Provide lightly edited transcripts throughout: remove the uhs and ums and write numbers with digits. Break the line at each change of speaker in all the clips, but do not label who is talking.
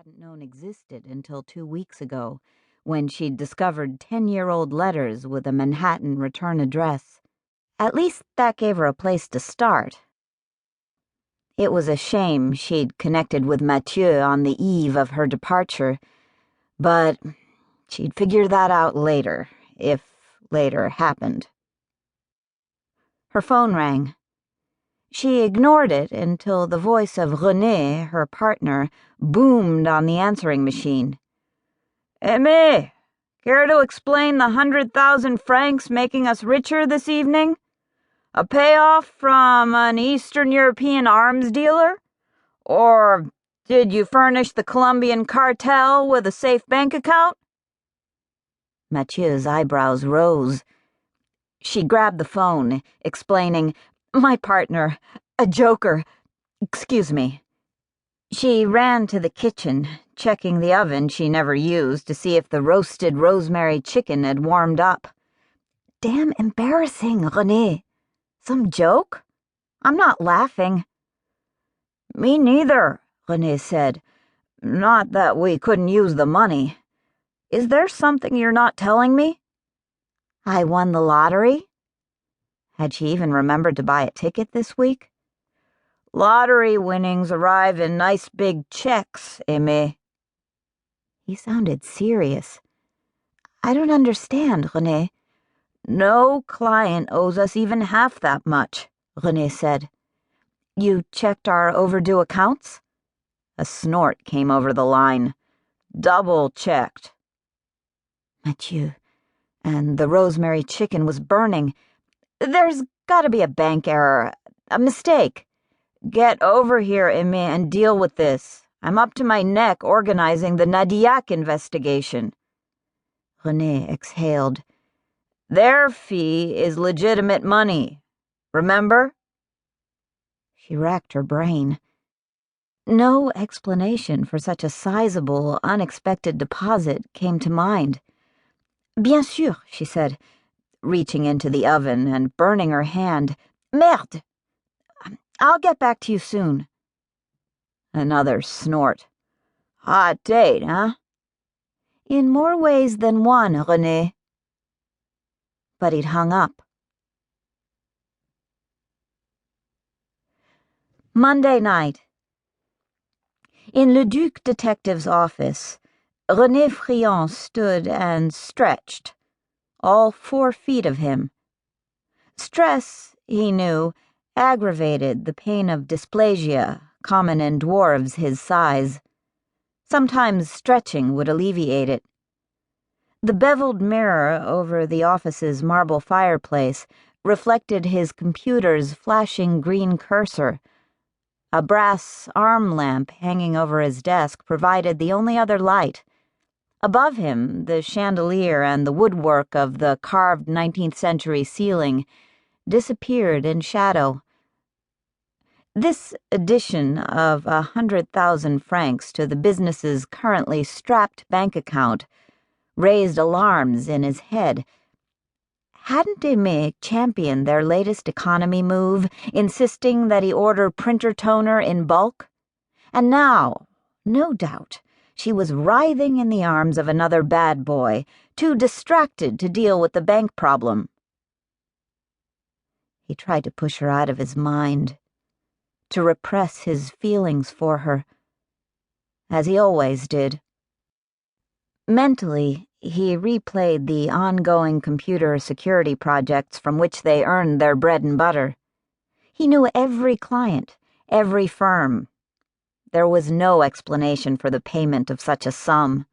hadn't known existed until 2 weeks ago, when she'd discovered 10-year-old letters with a Manhattan return address. At least that gave her a place to start. It was a shame she'd connected with Mathieu on the eve of her departure, but she'd figure that out later, if later happened. Her phone rang. She ignored it until the voice of René, her partner, boomed on the answering machine. "Aimée, care to explain the 100,000 francs making us richer this evening? A payoff from an Eastern European arms dealer? Or did you furnish the Colombian cartel with a safe bank account?" Mathieu's eyebrows rose. She grabbed the phone, explaining, "My partner, a joker. Excuse me." She ran to the kitchen, checking the oven she never used to see if the roasted rosemary chicken had warmed up. "Damn embarrassing, René. Some joke? I'm not laughing." "Me neither," René said. "Not that we couldn't use the money. Is there something you're not telling me?" I won the lottery? Had she even remembered to buy a ticket this week? "Lottery winnings arrive in nice big checks, Aimée." He sounded serious. "I don't understand, René." "No client owes us even half that much," René said. "You checked our overdue accounts?" A snort came over the line. "Double-checked." Mathieu. And the rosemary chicken was burning. "There's gotta be a bank error. A mistake. Get over here, Aimée, and deal with this. I'm up to my neck organizing the Nadiac investigation." René exhaled. "Their fee is legitimate money. Remember?" She racked her brain. No explanation for such a sizable, unexpected deposit came to mind. "Bien sûr," she said, reaching into the oven and burning her hand. "Merde! I'll get back to you soon." Another snort. "Hot date, huh?" "In more ways than one, René." But he'd hung up. Monday night. In Leduc Detectives' office, René Friant stood and stretched, all 4 feet of him. Stress, he knew, aggravated the pain of dysplasia, common in dwarves his size. Sometimes stretching would alleviate it. The beveled mirror over the office's marble fireplace reflected his computer's flashing green cursor. A brass arm lamp hanging over his desk provided the only other light. Above him, the chandelier and the woodwork of the carved 19th century ceiling disappeared in shadow. This addition of 100,000 francs to the business's currently strapped bank account raised alarms in his head. Hadn't Aimée championed their latest economy move, insisting that he order printer toner in bulk? And now, no doubt, she was writhing in the arms of another bad boy, too distracted to deal with the bank problem. He tried to push her out of his mind, to repress his feelings for her, as he always did. Mentally, he replayed the ongoing computer security projects from which they earned their bread and butter. He knew every client, every firm. There was no explanation for the payment of such a sum.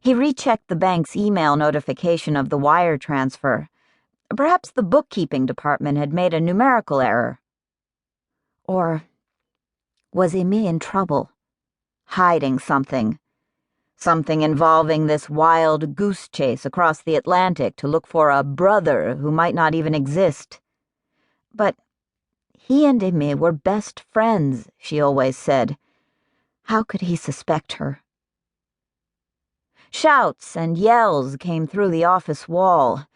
He rechecked the bank's email notification of the wire transfer. Perhaps the bookkeeping department had made a numerical error. Or was Aimée in trouble, hiding something? Something involving this wild goose chase across the Atlantic to look for a brother who might not even exist. But he and Aimée were best friends, she always said. How could he suspect her? Shouts and yells came through the office wall.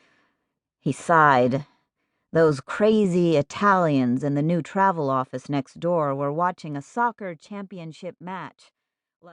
He sighed. Those crazy Italians in the new travel office next door were watching a soccer championship match.